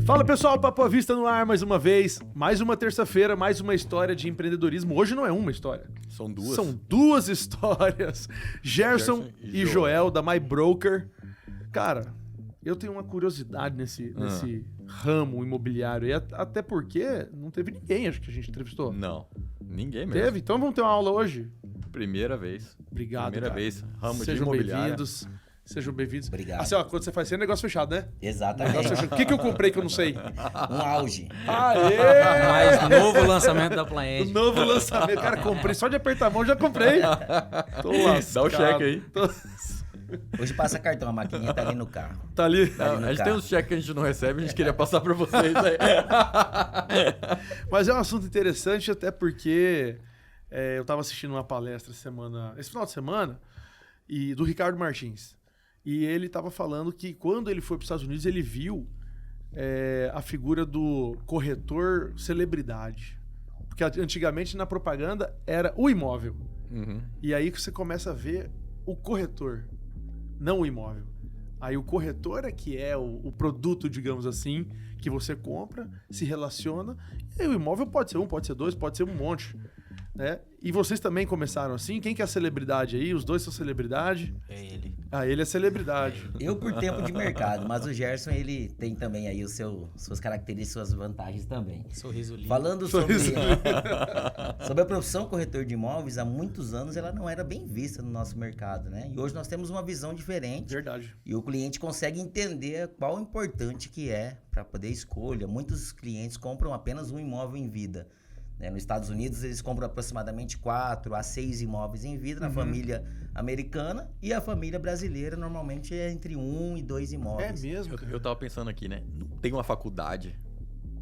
Fala pessoal, Papo à Vista no ar mais uma vez. Mais uma terça-feira, mais uma história de empreendedorismo. Hoje não é uma história. São duas. São duas histórias. Gerson e Joel, da My Broker. Cara, eu tenho uma curiosidade nesse ramo imobiliário. E até porque não teve ninguém, acho que a gente entrevistou. Não, ninguém mesmo. Teve? Então vamos ter uma aula hoje. Primeira vez. Obrigado, Primeira cara. vez. Ramo de Sejam imobiliária. bem-vindos. Sejam bem-vindos. Obrigado. Assim, ó, quando você faz assim, é negócio fechado, né? Exatamente. Negócio fechado. O que eu comprei que eu não sei? Um auge. Aê! Mais novo lançamento da O Plaed. novo lançamento. Cara, comprei. Só de apertar a mão já comprei. Tô lascado. Dá o cheque aí. Hoje passa cartão, a maquininha tá ali no carro. Tá ali. Tá ali no A gente carro. tem uns cheques que a gente não recebe, a gente queria passar pra vocês aí. Mas é um assunto interessante até porque eu tava assistindo uma palestra esse final de semana, do Ricardo Martins. E ele tava falando que quando ele foi para os Estados Unidos, ele viu a figura do corretor celebridade. Porque antigamente na propaganda era o imóvel. Uhum. E aí que você começa a ver o corretor, não o imóvel. Aí o corretor é que é o produto, digamos assim, que você compra, se relaciona. E aí o imóvel pode ser um, pode ser dois, pode ser um monte. Né? E vocês também começaram assim? Quem que é a celebridade aí? Os dois são celebridade? É ele. Ah, ele é celebridade. Eu por tempo de mercado, mas o Gerson, ele tem também aí suas características, suas vantagens também. Sorriso lindo. Falando sobre a profissão corretor de imóveis, há muitos anos ela não era bem vista no nosso mercado, né? E hoje nós temos uma visão diferente. Verdade. E o cliente consegue entender qual o importante que é para poder escolha. Muitos clientes compram apenas um imóvel em vida. Nos Estados Unidos, eles compram aproximadamente 4 a 6 imóveis em vida na família americana, e a família brasileira normalmente é entre 1 e 2 É imóveis. mesmo, cara. Eu tava pensando aqui, né? Não tem uma faculdade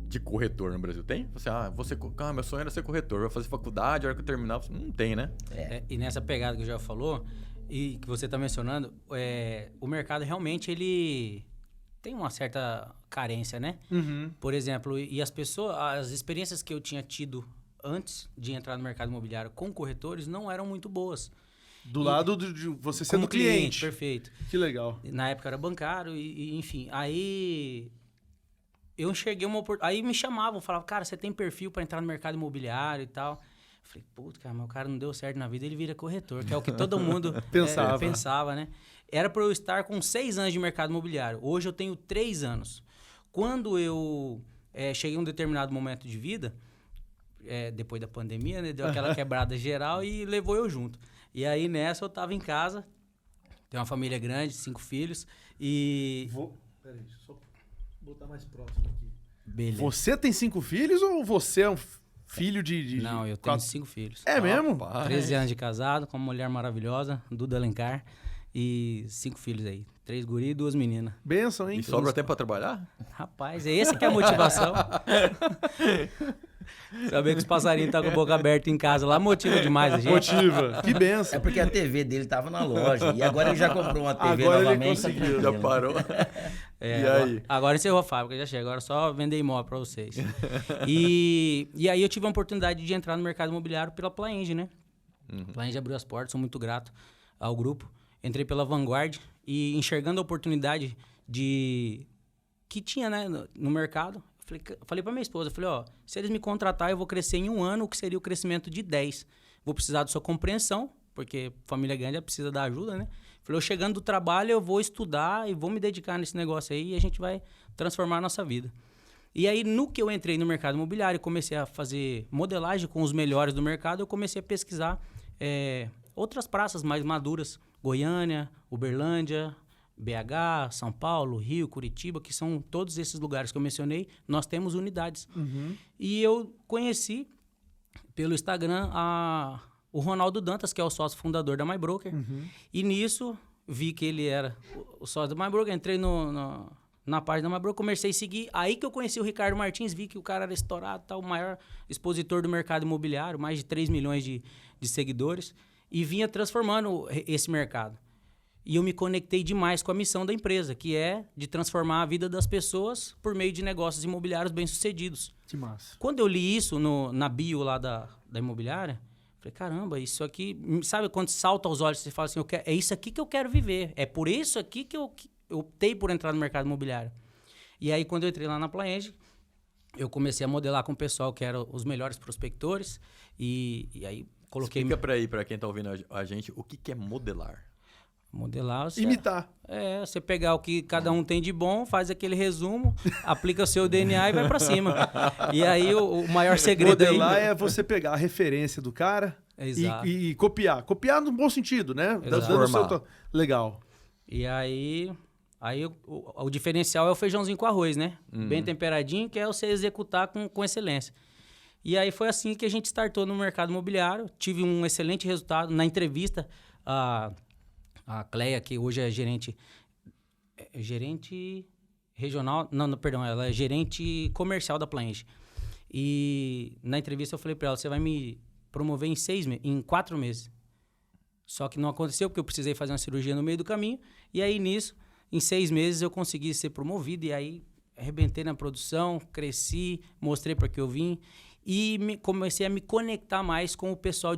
de corretor no Brasil. Tem? Você, meu sonho era ser corretor. Vou fazer faculdade, a hora que eu terminar. Não tem, né? E nessa pegada que o já falou, e que você tá mencionando, o mercado realmente, ele tem uma certa carência, né? Uhum. Por exemplo, e as pessoas, as experiências que eu tinha tido antes de entrar no mercado imobiliário com corretores não eram muito boas. Do lado de você sendo Como cliente. Perfeito. Que legal. Na época eu era bancário enfim, aí eu enxerguei uma oportunidade. Aí me chamavam, falavam, cara, você tem perfil para entrar no mercado imobiliário e tal. Eu falei, puta, cara, meu cara não deu certo na vida, ele vira corretor, que é o que todo mundo pensava, né? Era para eu estar com 6 anos de mercado imobiliário. Hoje eu tenho 3 anos. Quando eu cheguei a um determinado momento de vida, depois da pandemia, né? Deu aquela quebrada geral e levou eu junto. E aí nessa eu tava em casa, tenho uma família grande, 5 filhos e... Peraí, só botar mais próximo aqui. Beleza. Você tem 5 filhos ou você é um filho de Não, eu tenho 5 filhos. É mesmo? Rapaz. 13 anos de casado, com uma mulher maravilhosa, Duda Alencar, e 5 filhos aí. 3 guri e 2 meninas. Benção, hein? E sobra tempo pra trabalhar? Rapaz, é essa que é a motivação. Saber que os passarinhos estão com a boca aberta em casa lá motiva demais a gente. Motiva. Que benção. É porque a TV dele tava na loja, e agora ele já comprou uma TV Agora ele novamente. tá conseguiu, Já tranquilo. parou? E aí? Agora encerrou a fábrica, já chega. Agora é só vender imóvel para vocês. E aí eu tive a oportunidade de entrar no mercado imobiliário pela Plaenge, né? Plaenge abriu as portas, sou muito grato ao grupo. Entrei pela Vanguard e enxergando a oportunidade que tinha, né, no mercado, falei para minha esposa, se eles me contratarem, eu vou crescer em 1 ano, o que seria o crescimento de 10. Vou precisar da sua compreensão, porque família grande precisa da ajuda, né? Falei, eu chegando do trabalho, eu vou estudar e vou me dedicar nesse negócio aí e a gente vai transformar a nossa vida. E aí, no que eu entrei no mercado imobiliário, comecei a fazer modelagem com os melhores do mercado, eu comecei a pesquisar outras praças mais maduras, Goiânia, Uberlândia, BH, São Paulo, Rio, Curitiba, que são todos esses lugares que eu mencionei, nós temos unidades. E eu conheci pelo Instagram o Ronaldo Dantas, que é o sócio fundador da My Broker. E nisso, vi que ele era o sócio da My Broker, entrei na página da My Broker, comecei a seguir. Aí que eu conheci o Ricardo Martins, vi que o cara era estourado, o maior expositor do mercado imobiliário, mais de 3 milhões de seguidores, e vinha transformando esse mercado. E eu me conectei demais com a missão da empresa, que é de transformar a vida das pessoas por meio de negócios imobiliários bem-sucedidos. Que massa. Quando eu li isso na bio lá da imobiliária, falei, caramba, isso aqui... Sabe quando salta aos olhos, você fala assim, é isso aqui que eu quero viver. É por isso aqui que eu optei por entrar no mercado imobiliário. E aí, quando eu entrei lá na Plaenge, eu comecei a modelar com o pessoal que eram os melhores prospectores. E aí, coloquei... Explica pra quem tá ouvindo a gente, o que é modelar? Modelar... Imitar. Você pegar o que cada um tem de bom, faz aquele resumo, aplica o seu DNA e vai pra cima. E aí, o maior segredo Modelar aí... é você pegar a referência do cara e copiar. Copiar no bom sentido, né? Transformar. Legal. E aí o diferencial é o feijãozinho com arroz, né? Bem temperadinho, que é você executar com excelência. E aí foi assim que a gente startou no mercado imobiliário. Tive um excelente resultado. Na entrevista, a Cleia, que hoje é gerente regional... Não, perdão, ela é gerente comercial da Plaenge. E na entrevista eu falei para ela, você vai me promover em 4 meses. Só que não aconteceu, porque eu precisei fazer uma cirurgia no meio do caminho. E aí, nisso, em 6 meses, eu consegui ser promovido. E aí, arrebentei na produção, cresci, mostrei para que eu vim. E comecei a me conectar mais com o pessoal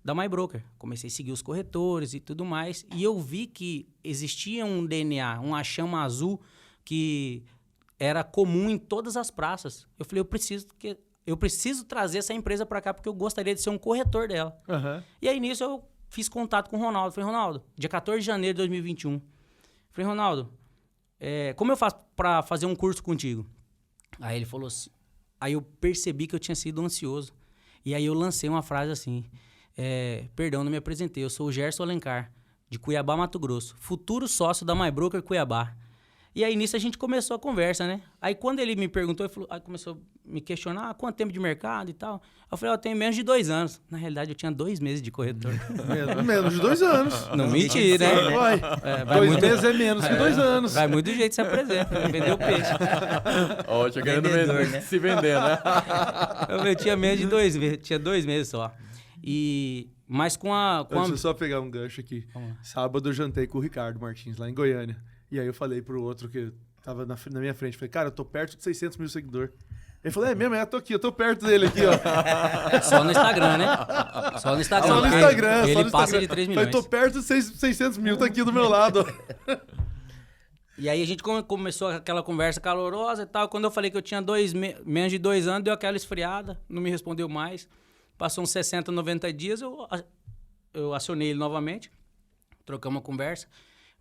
da MyBroker. Comecei a seguir os corretores e tudo mais. E eu vi que existia um DNA, uma chama azul, que era comum em todas as praças. Eu falei, eu preciso trazer essa empresa para cá, porque eu gostaria de ser um corretor dela. Uhum. E aí, nisso, eu fiz contato com o Ronaldo. Falei, Ronaldo, dia 14 de janeiro de 2021. Falei, Ronaldo, como eu faço para fazer um curso contigo? Aí ele falou assim... Aí eu percebi que eu tinha sido ansioso. E aí eu lancei uma frase assim... perdão, não me apresentei. Eu sou o Gerson Alencar, de Cuiabá, Mato Grosso. Futuro sócio da MyBroker Cuiabá. E aí, nisso, a gente começou a conversa, né? Aí, quando ele me perguntou, aí começou a me questionar quanto tempo de mercado e tal. Eu falei, eu tenho menos de 2 anos. Na realidade, eu tinha 2 meses de corretor. Menos de 2 anos. Não mentir, né? Vai 2 meses é menos que 2 anos. Vai muito do jeito que se apresenta, vender o peixe. Ó, querendo vender, né? Se vender, né? Eu tinha menos de 2 meses, tinha 2 meses só. Mas Deixa eu só pegar um gancho aqui. Sábado eu jantei com o Ricardo Martins, lá em Goiânia. E aí eu falei pro outro que tava na minha frente, falei, cara, eu tô perto de 600 mil seguidores. Ele falou, mesmo? Eu tô perto dele aqui, ó. Só no Instagram, né? Só no Instagram. Ele passa de 3 milhões. Falei, tô perto de 600 mil, tá aqui do meu lado. E aí a gente começou aquela conversa calorosa e tal. Quando eu falei que eu tinha menos de 2 anos, deu aquela esfriada, não me respondeu mais. Passou uns 60, 90 dias, eu acionei ele novamente, trocamos uma conversa.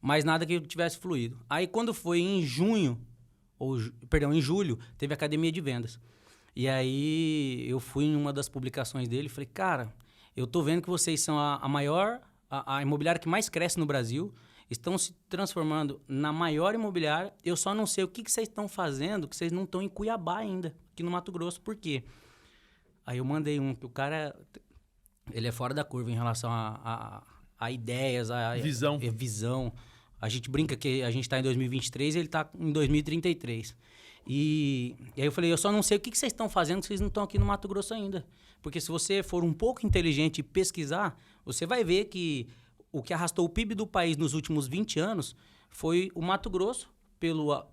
Mas nada que tivesse fluído. Aí, quando foi em julho, teve a academia de vendas. E aí, eu fui em uma das publicações dele e falei, cara, eu tô vendo que vocês são a imobiliária que mais cresce no Brasil, estão se transformando na maior imobiliária, eu só não sei o que vocês estão fazendo, que vocês não estão em Cuiabá ainda, aqui no Mato Grosso, por quê? Aí eu mandei que o cara, ele é fora da curva em relação a ideias, a visão. A gente brinca que a gente está em 2023 e ele está em 2033. E aí eu falei, eu só não sei o que vocês estão fazendo, que vocês não estão aqui no Mato Grosso ainda. Porque se você for um pouco inteligente e pesquisar, você vai ver que o que arrastou o PIB do país nos últimos 20 anos foi o Mato Grosso,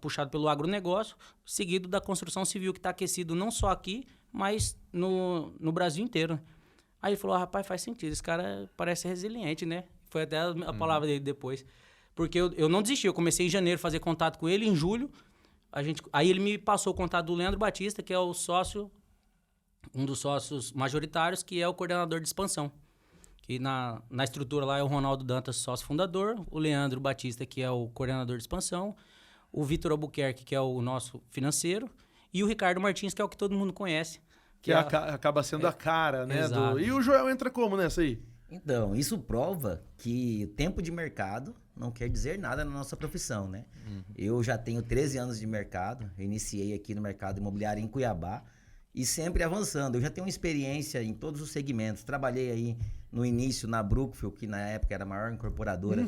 puxado pelo agronegócio, seguido da construção civil, que está aquecido não só aqui, mas no Brasil inteiro. Aí ele falou, rapaz, faz sentido, esse cara parece resiliente, né? Foi até a palavra dele depois. Porque eu não desisti, eu comecei em janeiro a fazer contato com ele, em julho, aí ele me passou o contato do Leandro Batista, que é o sócio, um dos sócios majoritários, que é o coordenador de expansão. Que na estrutura lá é o Ronaldo Dantas, sócio fundador, o Leandro Batista, que é o coordenador de expansão, o Vitor Albuquerque, que é o nosso financeiro, e o Ricardo Martins, que é o que todo mundo conhece. Que acaba sendo a cara, né? E o Joel entra como nessa aí? Então, isso prova que tempo de mercado não quer dizer nada na nossa profissão, né? Eu já tenho 13 anos de mercado, eu iniciei aqui no mercado imobiliário em Cuiabá e sempre avançando. Eu já tenho uma experiência em todos os segmentos. Trabalhei aí no início na Brookfield, que na época era a maior incorporadora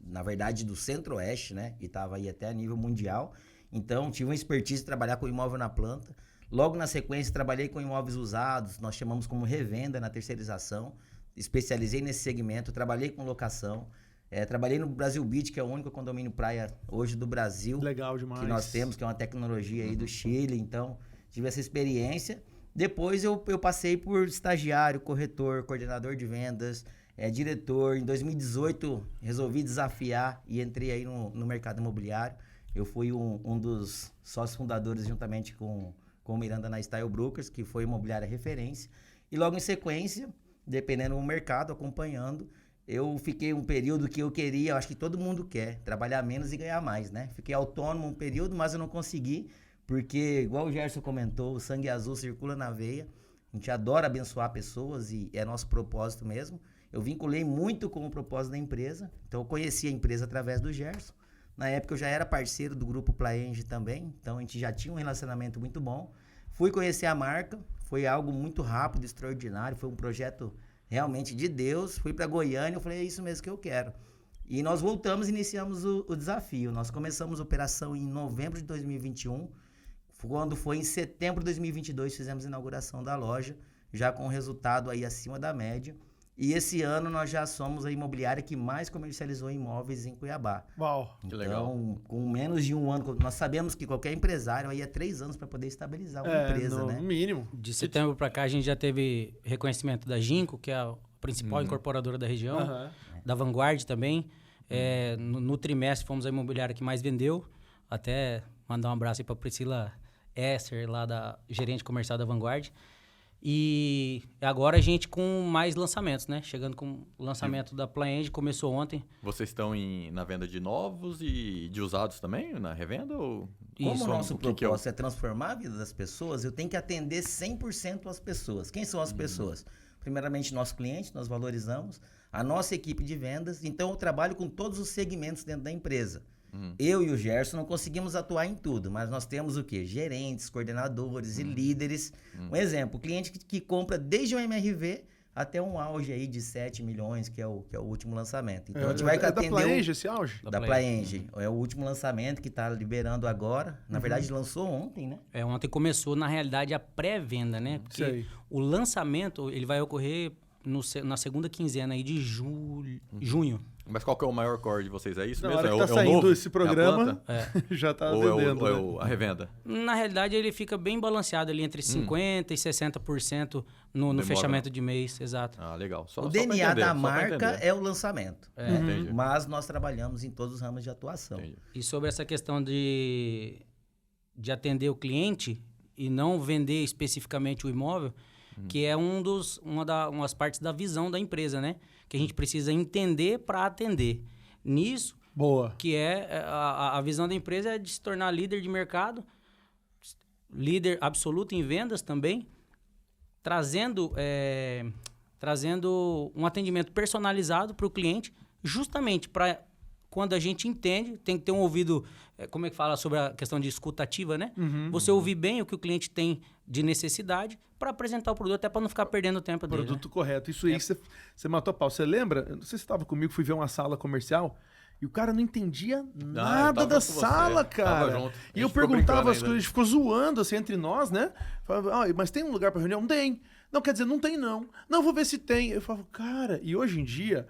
na verdade, do Centro-Oeste, né? E estava aí até a nível mundial. Então, tive uma expertise de trabalhar com imóvel na planta. Logo na sequência, trabalhei com imóveis usados, nós chamamos como revenda na terceirização. Especializei nesse segmento, trabalhei com locação. Trabalhei no Brasil Beach, que é o único condomínio praia hoje do Brasil. Legal demais. Que nós temos, que é uma tecnologia aí do Chile. Então, tive essa experiência. Depois eu passei por estagiário, corretor, coordenador de vendas, diretor. Em 2018, resolvi desafiar e entrei aí no mercado imobiliário. Eu fui um dos sócios fundadores, juntamente com o Miranda, na Style Brokers, que foi imobiliária referência. E logo em sequência, dependendo do mercado, acompanhando, eu fiquei um período que eu queria, eu acho que todo mundo quer, trabalhar menos e ganhar mais, né? Fiquei autônomo um período, mas eu não consegui, porque, igual o Gerson comentou, o sangue azul circula na veia. A gente adora abençoar pessoas e é nosso propósito mesmo. Eu vinculei muito com o propósito da empresa, então eu conheci a empresa através do Gerson. Na época eu já era parceiro do grupo Plaenge também, então a gente já tinha um relacionamento muito bom. Fui conhecer a marca, foi algo muito rápido, extraordinário, foi um projeto realmente de Deus. Fui para Goiânia, eu falei, é isso mesmo que eu quero. E nós voltamos e iniciamos o desafio. Nós começamos a operação em novembro de 2021, quando foi em setembro de 2022, fizemos a inauguração da loja, já com resultado aí acima da média. E esse ano nós já somos a imobiliária que mais comercializou imóveis em Cuiabá. Uau, que legal. Então, com menos de um ano, nós sabemos que qualquer empresário aí é 3 anos para poder estabilizar uma empresa, né? No mínimo. De setembro para cá, a gente já teve reconhecimento da Ginco, que é a principal incorporadora da região, da Vanguard também. No trimestre, fomos a imobiliária que mais vendeu. Até mandar um abraço aí para Priscila Esser, lá da gerente comercial da Vanguard. E agora a gente com mais lançamentos, né? Chegando com o lançamento da Plaenge, começou ontem. Vocês estão na venda de novos e de usados também, na revenda? Ou... Como o nosso que propósito é transformar a vida das pessoas, eu tenho que atender 100% as pessoas. Quem são as pessoas? Primeiramente, nosso cliente, nós valorizamos. A nossa equipe de vendas. Então, eu trabalho com todos os segmentos dentro da empresa. Eu e o Gerson não conseguimos atuar em tudo, mas nós temos o quê? Gerentes, coordenadores e líderes. Um exemplo, o cliente que compra desde o MRV até um auge aí de 7 milhões, que é o último lançamento. Então, a gente vai atender... da Plaenge esse auge? Da Plaenge. É o último lançamento que está liberando agora. Na verdade, lançou ontem, né? Ontem começou, na realidade, a pré-venda, né? Porque o lançamento ele vai ocorrer na segunda quinzena aí de junho. Mas qual que é o maior core de vocês? É isso Na mesmo? hora que tá o saindo novo? esse programa, já tá vendendo. Ou a revenda? Na realidade, ele fica bem balanceado ali entre 50% e 60% no fechamento de mês, exato. Ah, legal. O DNA da marca é o lançamento. Entendi. Mas nós trabalhamos em todos os ramos de atuação. Entendi. E sobre essa questão de atender o cliente e não vender especificamente o imóvel, que é umas partes da visão da empresa, né? Que a gente precisa entender para atender. Nisso, Boa. que é a visão da empresa é de se tornar líder de mercado, líder absoluto em vendas também, trazendo um atendimento personalizado para o cliente, justamente para quando a gente entende, tem que ter um ouvido, como é que fala sobre a questão de escuta ativa, né? Você ouvir bem o que o cliente tem de necessidade para apresentar o produto, até para não ficar perdendo tempo dele. Produto correto. Isso aí que você matou a pau. Você lembra? Não sei se você estava comigo, fui ver uma sala comercial e o cara não entendia nada da sala, cara. E eu perguntava as coisas, a gente ficou zoando assim entre nós, né? Falava, mas tem um lugar para reunião? Não tem. Não, quer dizer, não tem não. Não, vou ver se tem. Eu falava, cara, e hoje em dia,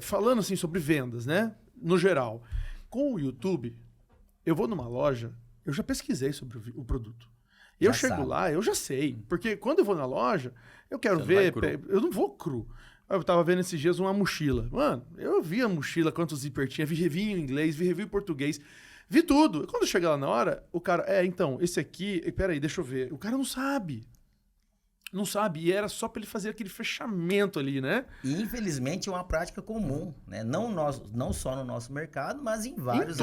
falando assim sobre vendas, né? No geral, com o YouTube, eu vou numa loja, eu já pesquisei sobre o produto. Eu chego lá, eu já sei. Porque quando eu vou na loja, eu quero ver... Eu não vou cru. Eu tava vendo esses dias uma mochila. Mano, eu vi a mochila, quantos zíper tinha, vi review em inglês, vi review em português, vi tudo. Quando chega lá na hora, o cara... então, esse aqui... Peraí, deixa eu ver. O cara não sabe. Não sabe. E era só para ele fazer aquele fechamento ali, né? E, infelizmente, é uma prática comum, né? Não só no nosso mercado, mas em vários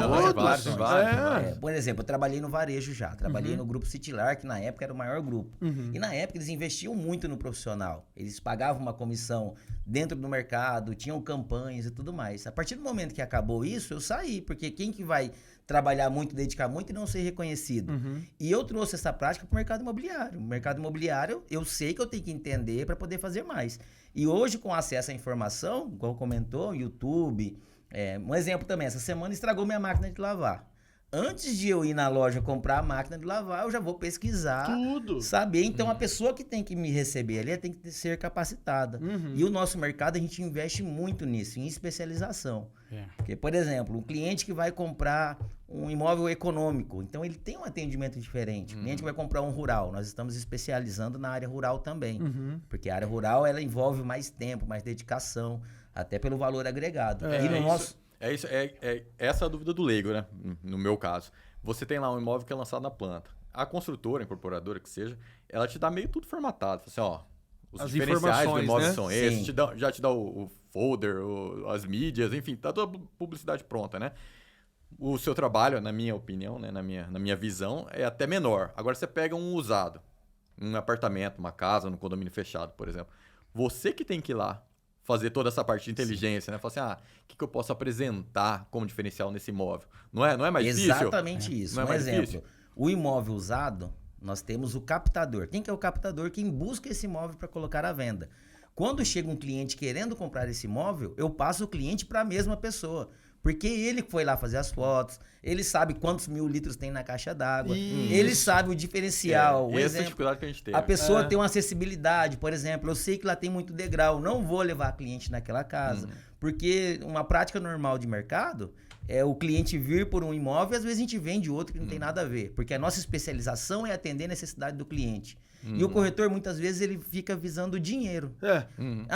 Por exemplo, eu trabalhei no varejo já. Trabalhei no grupo Citilar, que na época era o maior grupo. E na época eles investiam muito no profissional. Eles pagavam uma comissão dentro do mercado, tinham campanhas e tudo mais. A partir do momento que acabou isso, eu saí. Porque quem que vai trabalhar muito, dedicar muito e não ser reconhecido? E eu trouxe essa prática para o mercado imobiliário. O mercado imobiliário, eu sei que eu tenho que entender para poder fazer mais. E hoje, com acesso à informação, como comentou, YouTube, um exemplo também, essa semana estragou minha máquina de lavar. Antes de eu ir na loja comprar a máquina de lavar, eu já vou pesquisar, saber. Então, a pessoa que tem que me receber ali tem que ser capacitada. E o nosso mercado, a gente investe muito nisso, em especialização. Porque, por exemplo, um cliente que vai comprar um imóvel econômico, então ele tem um atendimento diferente. O cliente que vai comprar um rural, nós estamos especializando na área rural também. Porque a área rural, ela envolve mais tempo, mais dedicação, até pelo valor agregado. E no nosso... É isso, essa a dúvida do leigo, né? No meu caso. Você tem lá um imóvel que é lançado na planta. A construtora, a incorporadora, que seja, ela te dá meio tudo formatado. Fala assim, ó, os As diferenciais do informações, imóvel né? são Sim. esses, já te dá o folder, as mídias, enfim, tá toda a publicidade pronta, né? O seu trabalho, na minha opinião, né, na minha visão, é até menor. Agora você pega um usado, um apartamento, uma casa, num condomínio fechado, por exemplo. Você que tem que ir lá fazer toda essa parte de inteligência, né? Falar assim, o que eu posso apresentar como diferencial nesse imóvel? Não é mais difícil? Exatamente isso. Não é Um mais exemplo. difícil? O imóvel usado, nós temos o captador. Quem que é o captador? Quem busca esse imóvel para colocar à venda. Quando chega um cliente querendo comprar esse imóvel, eu passo o cliente para a mesma pessoa. Porque ele foi lá fazer as fotos, ele sabe quantos 1000 litros tem na caixa d'água, ele sabe o diferencial. Essa O é a exemplo, dificuldade que a gente tem. a pessoa tem uma acessibilidade, por exemplo, eu sei que lá tem muito degrau, não vou levar cliente naquela casa. Porque uma prática normal de mercado é o cliente vir por um imóvel e às vezes a gente vende outro que não tem nada a ver. Porque a nossa especialização é atender a necessidade do cliente. E o corretor, muitas vezes, ele fica visando o dinheiro.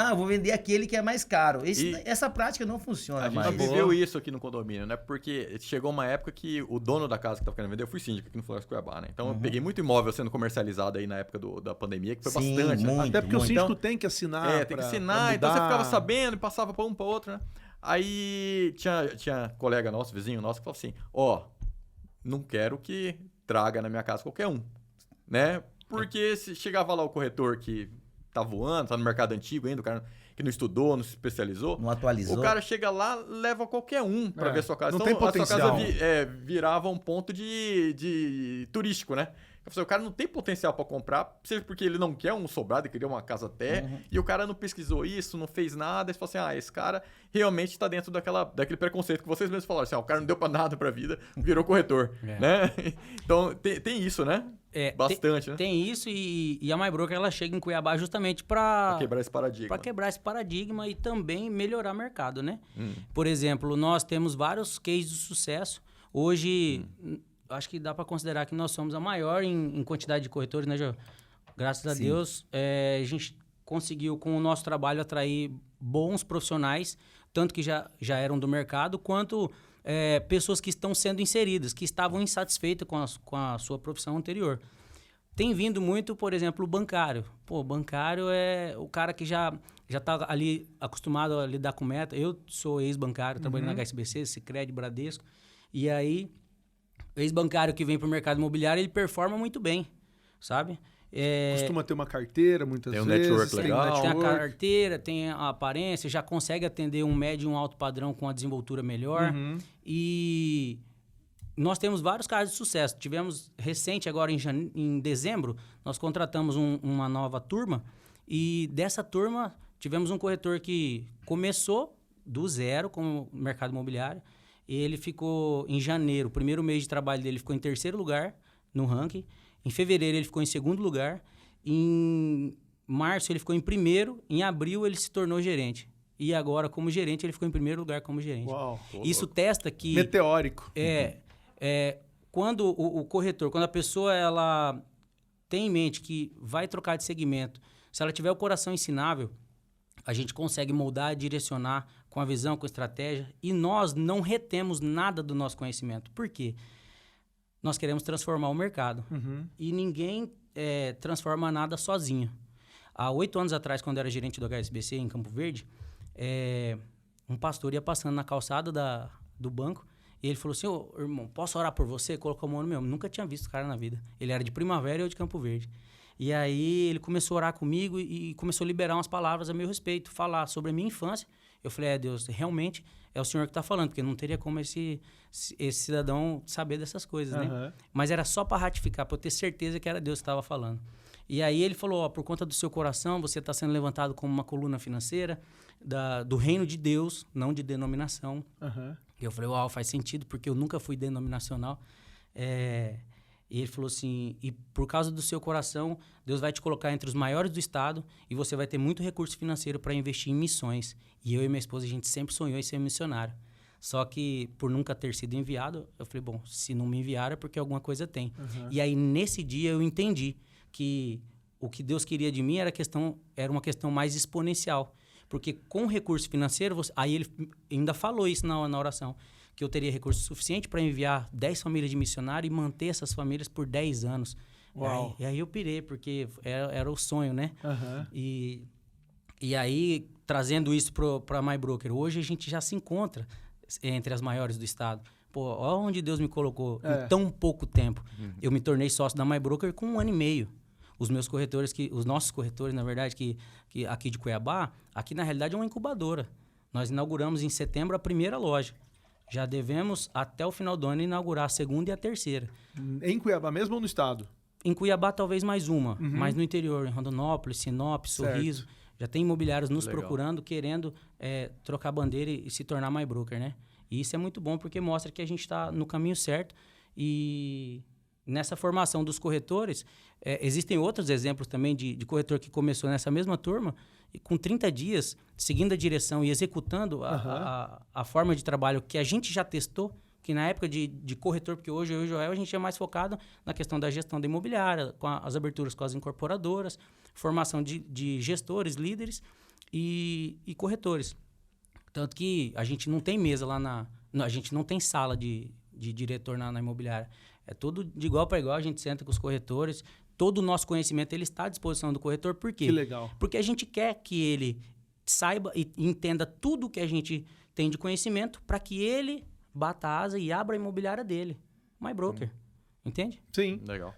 Eu vou vender aquele que é mais caro. Essa prática não funciona A mais. gente viveu isso aqui no condomínio, né? Porque chegou uma época que o dono da casa que estava querendo vender, eu fui síndico aqui no Floresta Cuiabá, né? Então eu peguei muito imóvel sendo comercializado aí na época da pandemia, que foi Sim, bastante. muito, né? Até porque o muito. síndico tem que assinar. Tem que pra assinar, então você mudar. ficava sabendo e passava para um para outro, né? Aí tinha colega nosso, vizinho nosso, que falou assim: não quero que traga na minha casa qualquer um, né? Porque se chegava lá o corretor que tá voando, tá no mercado antigo ainda, o cara que não estudou, não se especializou. Não atualizou. O cara chega lá, leva qualquer um para ver sua casa. Não Então, tem a sua potencial. casa virava um ponto de turístico, né? Eu falei, o cara não tem potencial para comprar, seja porque ele não quer um sobrado, ele queria uma casa até, e o cara não pesquisou isso, não fez nada, e você fala assim, esse cara realmente tá dentro daquele preconceito que vocês mesmos falaram, assim, o cara não deu para nada pra vida, virou corretor, né? Então, tem isso, né? Bastante, né? Tem isso e a MyBroker, ela chega em Cuiabá justamente para quebrar esse paradigma. Para quebrar esse paradigma e também melhorar o mercado, né? Por exemplo, nós temos vários cases de sucesso. Hoje, acho que dá para considerar que nós somos a maior em quantidade de corretores, né, João? Graças a Deus, a gente conseguiu, com o nosso trabalho, atrair bons profissionais, tanto que já eram do mercado, quanto pessoas que estão sendo inseridas, que estavam insatisfeitas com a sua profissão anterior. Tem vindo muito, por exemplo, o bancário. O bancário é o cara que já está ali acostumado a lidar com meta. Eu sou ex-bancário, trabalhei na HSBC, Sicredi, Bradesco. E aí, o ex-bancário que vem para o mercado imobiliário, ele performa muito bem, sabe? Costuma ter uma carteira, muitas tem um vezes. network legal. Tem a carteira, tem a aparência, já consegue atender um médio e um alto padrão com a desenvoltura melhor. E nós temos vários casos de sucesso. Tivemos recente, agora em dezembro, nós contratamos uma nova turma. E dessa turma, tivemos um corretor que começou do zero com o mercado imobiliário. Ele ficou em janeiro, o primeiro mês de trabalho dele ficou em 3º lugar no ranking. Em fevereiro ele ficou em 2º lugar. Em março ele ficou em 1º. Em abril ele se tornou gerente. E agora, como gerente, ele ficou em 1º lugar como gerente. Uau. Isso testa que... Meteórico. Quando o corretor, quando a pessoa ela tem em mente que vai trocar de segmento, se ela tiver o coração ensinável, a gente consegue moldar, direcionar com a visão, com a estratégia, e nós não retemos nada do nosso conhecimento. Por quê? Nós queremos transformar o mercado. E ninguém transforma nada sozinho. Há 8 anos atrás, quando eu era gerente do HSBC em Campo Verde, um pastor ia passando na calçada do banco, e ele falou assim, irmão, posso orar por você? Colocou a mão no meu. Nunca tinha visto o cara na vida. Ele era de Primavera e eu de Campo Verde. E aí ele começou a orar comigo e começou a liberar umas palavras a meu respeito, falar sobre a minha infância. Eu falei, Deus, realmente é o Senhor que está falando, porque não teria como esse cidadão saber dessas coisas, né? Mas era só para ratificar, para eu ter certeza que era Deus que estava falando. E aí ele falou, por conta do seu coração, você está sendo levantado como uma coluna financeira do reino de Deus, não de denominação. E eu falei, uau, faz sentido, porque eu nunca fui denominacional. E ele falou assim, e por causa do seu coração, Deus vai te colocar entre os maiores do estado e você vai ter muito recurso financeiro para investir em missões. E eu e minha esposa, a gente sempre sonhou em ser missionário. Só que, por nunca ter sido enviado, eu falei, bom, se não me enviaram é porque alguma coisa tem. E aí, nesse dia, eu entendi que o que Deus queria de mim era uma questão mais exponencial. Porque com recurso financeiro, aí ele ainda falou isso na oração, que eu teria recurso suficiente para enviar 10 famílias de missionário e manter essas famílias por 10 anos. Uau. E aí eu pirei, porque era o sonho, né? Aham. E aí, trazendo isso para a MyBroker, hoje a gente já se encontra entre as maiores do estado. Pô, olha onde Deus me colocou em tão pouco tempo. Eu me tornei sócio da MyBroker com 1 ano e meio. Os meus corretores, os nossos corretores, na verdade, que aqui de Cuiabá, aqui na realidade é uma incubadora. Nós inauguramos em setembro a primeira loja. Já devemos, até o final do ano, inaugurar a segunda e a terceira. Em Cuiabá mesmo ou no estado? Em Cuiabá, talvez mais uma, mas no interior, em Rondonópolis, Sinop, Sorriso. Já tem imobiliários nos procurando, querendo trocar bandeira e se tornar MyBroker, né? E isso é muito bom, porque mostra que a gente está no caminho certo. E nessa formação dos corretores, existem outros exemplos também de corretor que começou nessa mesma turma, e com 30 dias, seguindo a direção e executando a forma de trabalho que a gente já testou, que na época de corretor, porque hoje eu e o Joel, a gente é mais focado na questão da gestão da imobiliária, com as aberturas com as incorporadoras, formação de gestores, líderes e corretores. Tanto que a gente não tem mesa lá a gente não tem sala de diretor na imobiliária. É tudo de igual para igual, a gente senta com os corretores, todo o nosso conhecimento ele está à disposição do corretor. Por quê? Que legal. Porque a gente quer que ele saiba e entenda tudo que a gente tem de conhecimento para que ele bata a asa e abra a imobiliária dele. MyBroker. Entende? Sim. Legal.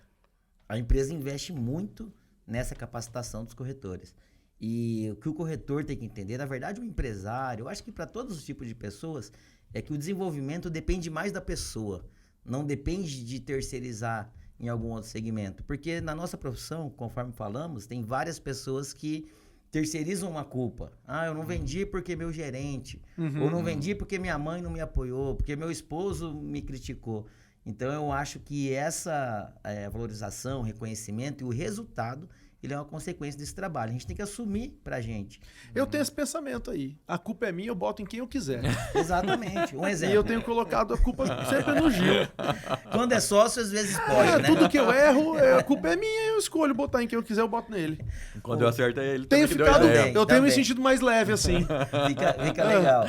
A empresa investe muito nessa capacitação dos corretores. E o que o corretor tem que entender, na verdade, o empresário, eu acho que para todos os tipos de pessoas, é que o desenvolvimento depende mais da pessoa. Não depende de terceirizar em algum outro segmento. Porque na nossa profissão, conforme falamos, tem várias pessoas que terceirizam uma culpa. Eu não vendi porque meu gerente. Ou não vendi porque minha mãe não me apoiou, porque meu esposo me criticou. Então, eu acho que essa valorização, reconhecimento e o resultado, ele é uma consequência desse trabalho. A gente tem que assumir pra gente. Eu tenho esse pensamento aí. A culpa é minha, eu boto em quem eu quiser. Exatamente. Um exemplo. E eu tenho colocado a culpa sempre no Gil. Quando é sócio, às vezes pode, né? Tudo que eu erro, a culpa é minha, eu escolho botar em quem eu quiser, eu boto nele. Quando eu acerto é ele Tenho também que deu a ficado, ideia. eu tenho me também. sentido mais leve assim. Fica legal.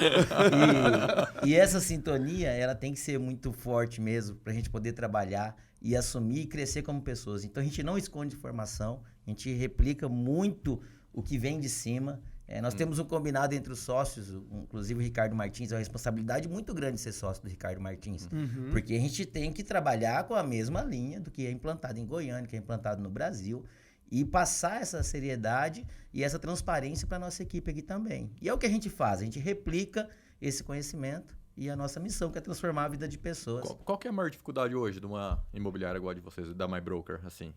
E essa sintonia, ela tem que ser muito forte mesmo, pra gente poder trabalhar e assumir e crescer como pessoas. Então, a gente não esconde informação, a gente replica muito o que vem de cima. Nós temos um combinado entre os sócios, inclusive o Ricardo Martins, é uma responsabilidade muito grande ser sócio do Ricardo Martins, porque a gente tem que trabalhar com a mesma linha do que é implantado em Goiânia, que é implantado no Brasil, e passar essa seriedade e essa transparência para a nossa equipe aqui também. E é o que a gente faz, a gente replica esse conhecimento e a nossa missão, que é transformar a vida de pessoas. Qual que é a maior dificuldade hoje de uma imobiliária igual a de vocês, da MyBroker, assim?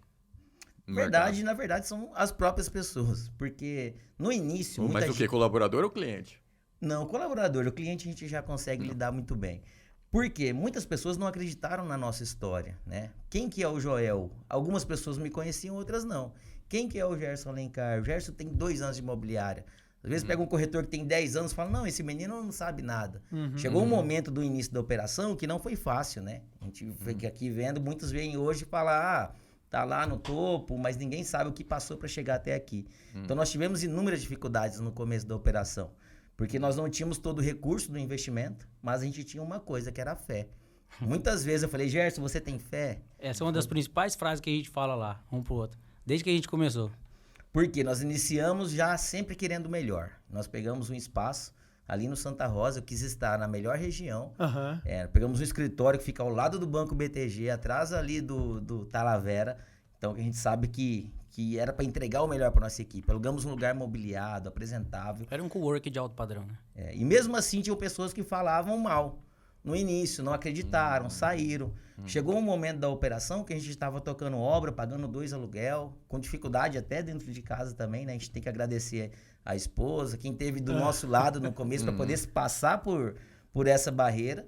Na verdade, são as próprias pessoas. Porque no início... Mas o quê? Colaborador ou cliente? Não, colaborador. O cliente a gente já consegue lidar muito bem. Por quê? Muitas pessoas não acreditaram na nossa história, né? Quem que é o Joel? Algumas pessoas me conheciam, outras não. Quem que é o Gerson Alencar? O Gerson tem 2 anos de imobiliária. Às vezes pega um corretor que tem 10 anos e fala, não, esse menino não sabe nada. Chegou um momento do início da operação que não foi fácil, né? A gente fica aqui vendo, muitos vêm hoje e falam, tá lá no topo, mas ninguém sabe o que passou para chegar até aqui. Então, nós tivemos inúmeras dificuldades no começo da operação, porque nós não tínhamos todo o recurso do investimento, mas a gente tinha uma coisa, que era a fé. Muitas vezes eu falei, Gerson, você tem fé? Essa é uma das principais frases que a gente fala lá, um pro outro, desde que a gente começou. Porque nós iniciamos já sempre querendo o melhor. Nós pegamos um espaço ali no Santa Rosa, eu quis estar na melhor região. Pegamos um escritório que fica ao lado do Banco BTG, atrás ali do Talavera. Então, a gente sabe que era para entregar o melhor para nossa equipe. Alugamos um lugar mobiliado, apresentável. Era um cowork de alto padrão, né? E mesmo assim, tinham pessoas que falavam mal. No início, não acreditaram, saíram. Chegou um momento da operação que a gente estava tocando obra, pagando 2 aluguel, com dificuldade até dentro de casa também, né? A gente tem que agradecer a esposa, quem teve do nosso lado no começo para poder passar por essa barreira.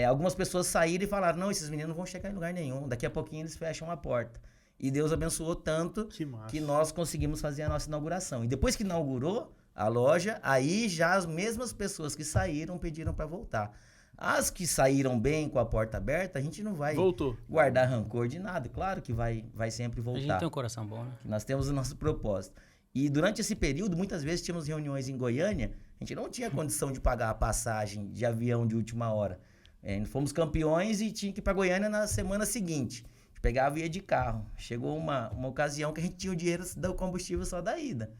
Algumas pessoas saíram e falaram, não, esses meninos não vão chegar em lugar nenhum, daqui a pouquinho eles fecham a porta. E Deus abençoou tanto que nós conseguimos fazer a nossa inauguração. E depois que inaugurou a loja, aí já as mesmas pessoas que saíram pediram para voltar. As que saíram bem com a porta aberta, a gente não vai guardar rancor de nada. Claro que vai sempre voltar. A gente tem um coração bom, né? Nós temos o nosso propósito. E durante esse período, muitas vezes tínhamos reuniões em Goiânia, a gente não tinha condição de pagar a passagem de avião de última hora. Fomos campeões e tinha que ir para Goiânia na semana seguinte. A gente pegava e ia de carro. Chegou uma ocasião que a gente tinha o dinheiro do combustível só da ida.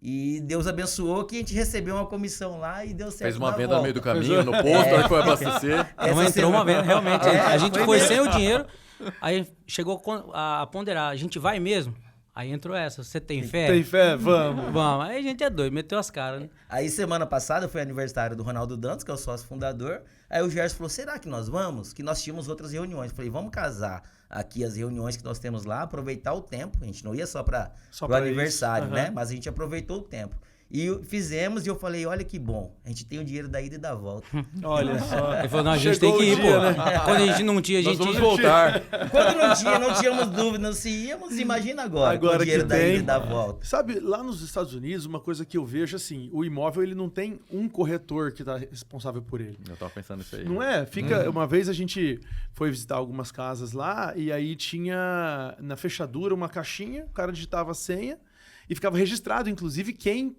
E Deus abençoou que a gente recebeu uma comissão lá e deu certo. Fez uma na venda volta. no meio do caminho, no posto, na hora que foi abastecer. Não entrou uma venda, realmente. A gente foi foi mesmo. sem o dinheiro, aí chegou a ponderar, a gente vai mesmo? Aí entrou essa, você tem fé? Tem fé? Vamos. Vamos. Aí a gente é doido, meteu as caras, né? Aí semana passada foi aniversário do Ronaldo Dantas, que é o sócio fundador. Aí o Gerson falou, será que nós vamos? Que nós tínhamos outras reuniões. Falei, vamos casar aqui as reuniões que nós temos lá, aproveitar o tempo. A gente não ia só para o aniversário, isso. né? Mas a gente aproveitou o tempo. E fizemos e eu falei, olha que bom, a gente tem o dinheiro da ida e da volta. Olha só. Ele falou, não, a gente Chegou tem que o ir, dia, pô. né? Quando a gente não tinha, a Nós gente vamos ia. voltar. Quando não tínhamos dúvidas se íamos, imagina agora com o Agora dinheiro que da ida tem. e da volta. Sabe, lá nos Estados Unidos, uma coisa que eu vejo assim, o imóvel ele não tem um corretor que está responsável por ele. Eu tava pensando nisso aí. Não é? Fica. Uma vez a gente foi visitar algumas casas lá e aí tinha na fechadura uma caixinha, o cara digitava a senha e ficava registrado, inclusive, quem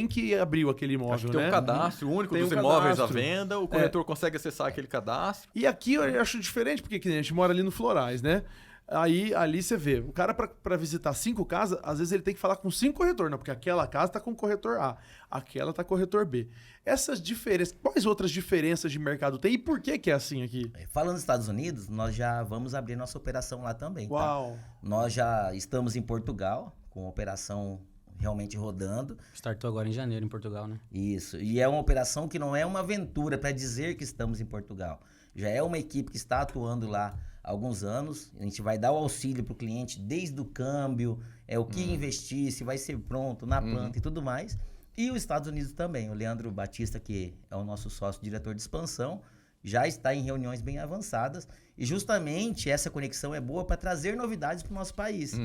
que abriu aquele imóvel, Acho que tem né? um cadastro único Tem dos um imóveis à cadastro. venda, o corretor consegue acessar aquele cadastro. E aqui eu acho diferente, porque que nem a gente mora ali no Florais, né? Aí ali você vê, o cara para visitar 5 casas, às vezes ele tem que falar com 5 corretores, não, porque aquela casa tá com o corretor A, aquela tá com o corretor B. Essas diferenças, quais outras diferenças de mercado tem e por que é assim aqui? Falando dos Estados Unidos, nós já vamos abrir nossa operação lá também, tá? Uau! Nós já estamos em Portugal, com a operação realmente rodando. Startou agora em janeiro em Portugal, né? Isso. E é uma operação que não é uma aventura para dizer que estamos em Portugal. Já é uma equipe que está atuando lá há alguns anos. A gente vai dar o auxílio para o cliente desde o câmbio, o que investir, se vai ser pronto na planta e tudo mais. E os Estados Unidos também. O Leandro Batista, que é o nosso sócio diretor de expansão, já está em reuniões bem avançadas. E justamente essa conexão é boa para trazer novidades para o nosso país.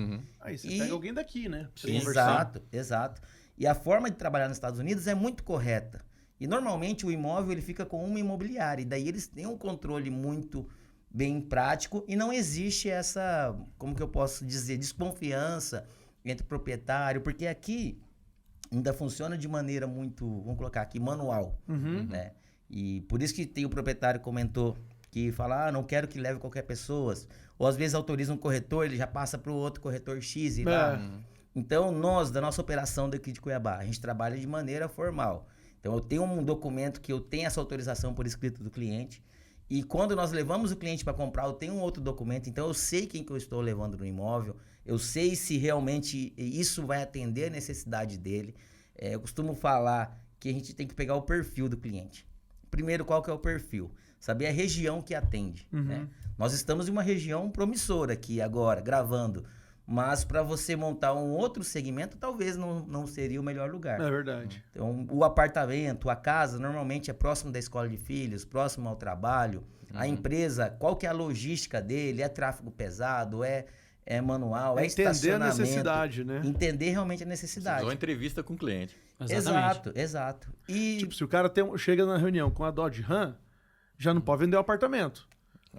Aí você pega alguém daqui, né? Pra você Exato, exato. E a forma de trabalhar nos Estados Unidos é muito correta. E normalmente o imóvel ele fica com uma imobiliária. E daí eles têm um controle muito bem prático e não existe essa, como que eu posso dizer, desconfiança entre o proprietário. Porque aqui ainda funciona de maneira muito, vamos colocar aqui, manual. Né? E por isso que tem o proprietário que comentou que fala, não quero que leve qualquer pessoa. Ou às vezes autoriza um corretor, ele já passa para o outro corretor X e dá. Então, nós, da nossa operação daqui de Cuiabá, a gente trabalha de maneira formal. Então, eu tenho um documento que eu tenho essa autorização por escrito do cliente. E quando nós levamos o cliente para comprar, eu tenho um outro documento. Então, eu sei quem que eu estou levando no imóvel. Eu sei se realmente isso vai atender a necessidade dele. Eu costumo falar que a gente tem que pegar o perfil do cliente. Primeiro, qual que é o perfil? Saber a região que atende. Né? Nós estamos em uma região promissora aqui agora, gravando. Mas para você montar um outro segmento, talvez não seria o melhor lugar. É verdade. Então, o apartamento, a casa, normalmente é próximo da escola de filhos, próximo ao trabalho. A empresa, qual que é a logística dele? É tráfego pesado? É manual? É entender a estacionamento? necessidade, né? Entender realmente a necessidade. Fiz uma entrevista com o cliente. Exatamente. Exato. E Tipo, se o cara chega na reunião com a Dodge Ram, já não pode vender o apartamento.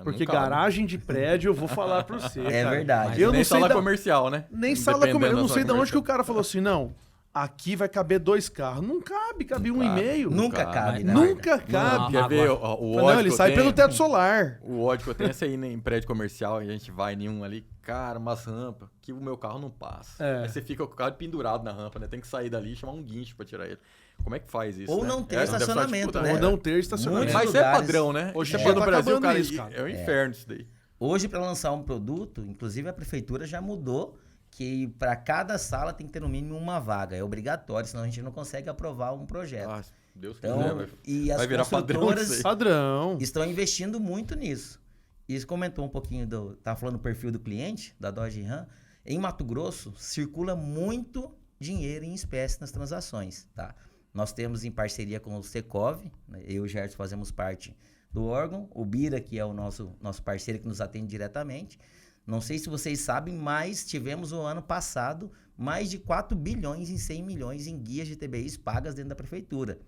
Porque Não cabe. garagem de prédio, eu vou falar pra você. É cara. verdade. Eu Nem não sei sala da... comercial, né? Nem sala Dependendo comercial. Eu da não sala sei de onde que comercial. o cara falou assim, não. Aqui vai caber 2 carros. Não cabe Não um cabe. e meio. nunca Cara, cabe, né? Nunca cabe. Quer ver o ódio Não, ele que eu sai tenho? pelo teto solar. O ódio que eu tenho é você ir em prédio comercial e a gente vai em um ali, cara, umas rampas que o meu carro não passa. É. Aí você fica com o carro pendurado na rampa, né? Tem que sair dali e chamar um guincho pra tirar ele. Como é que faz isso? Ou né? não ter deve ser uma estacionamento, dificuldade. né? Ou não ter estacionamento. Muitos Mas é lugares- padrão, né? Hoje Você em dia chega no tá Brasil, acabando cara, isso, cara. é um inferno isso daí. Hoje, para lançar um produto, inclusive a prefeitura já mudou que para cada sala tem que ter no mínimo uma vaga. É obrigatório, senão a gente não consegue aprovar um projeto. Ah, Deus quiser, Então, e as vai virar padrão construtoras isso aí. Padrão. estão investindo muito nisso. Isso comentou um pouquinho tava falando do perfil do cliente, da Dodge Ram. Em Mato Grosso, circula muito dinheiro em espécie nas transações, tá? Nós temos em parceria com o Secov, né? Eu e o Gerson fazemos parte do órgão, o Bira, que é o nosso parceiro que nos atende diretamente. Não sei se vocês sabem, mas tivemos o ano passado mais de 4 bilhões e 100 milhões em guias de TBIs pagas dentro da prefeitura.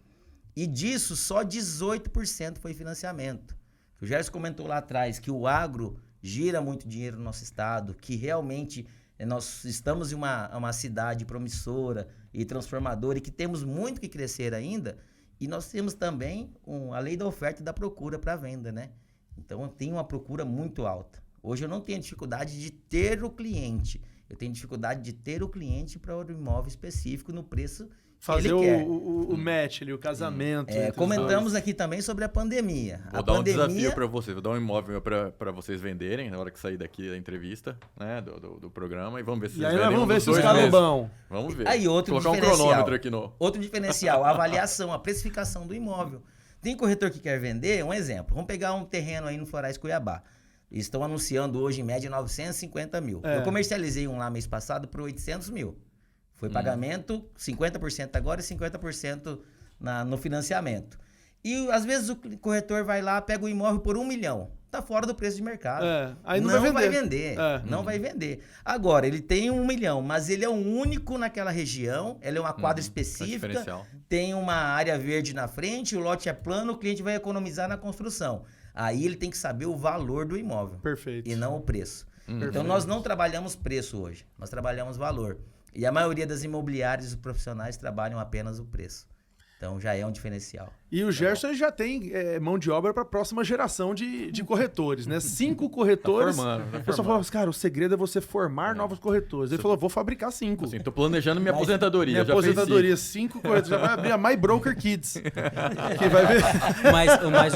E disso, só 18% foi financiamento. O Gerson comentou lá atrás que o agro gira muito dinheiro no nosso estado, que realmente Nós estamos em uma cidade promissora e transformadora e que temos muito que crescer ainda. E nós temos também a lei da oferta e da procura para venda, né? Então, tem uma procura muito alta. Hoje eu não tenho dificuldade de ter o cliente. Eu tenho dificuldade de ter o cliente para o imóvel específico no preço fazer que ele quer. o match ali, o casamento. Comentamos aqui também sobre a pandemia. Vou dar um desafio para vocês. Vou dar um imóvel para vocês venderem na hora que sair daqui da entrevista, né, do programa. E vamos ver se vocês vendem. Vamos ver se os caras vão. Vamos ver. Aí outro colocar diferencial. Um cronômetro aqui no... Outro diferencial, a avaliação, a precificação do imóvel. Tem corretor que quer vender, um exemplo. Vamos pegar um terreno aí no Florais Cuiabá. Estão anunciando hoje, em média, 950 mil. Eu comercializei um lá mês passado por 800 mil. Foi pagamento, 50% agora e 50% no financiamento. E, às vezes, o corretor vai lá, pega o imóvel por 1 milhão. Está fora do preço de mercado. Aí não vai vender. Não vai vender. Agora, ele tem 1 milhão, mas ele é o único naquela região. Ele é uma quadra específica. Tem uma área verde na frente, o lote é plano, o cliente vai economizar na construção. Aí ele tem que saber o valor do imóvel. Perfeito. E não o preço. Então, nós não trabalhamos preço hoje. Nós trabalhamos valor. E a maioria das imobiliárias e profissionais trabalham apenas o preço. Então, já é um diferencial. E o Gerson já tem mão de obra para a próxima geração de corretores, né? 5 corretores. O pessoal falou, cara, o segredo é você formar novos corretores. Ele falou, vou fabricar 5. Tô planejando minha aposentadoria. Minha aposentadoria, 5 corretores. Já vai abrir a My Broker Kids. Que vai ver. Mas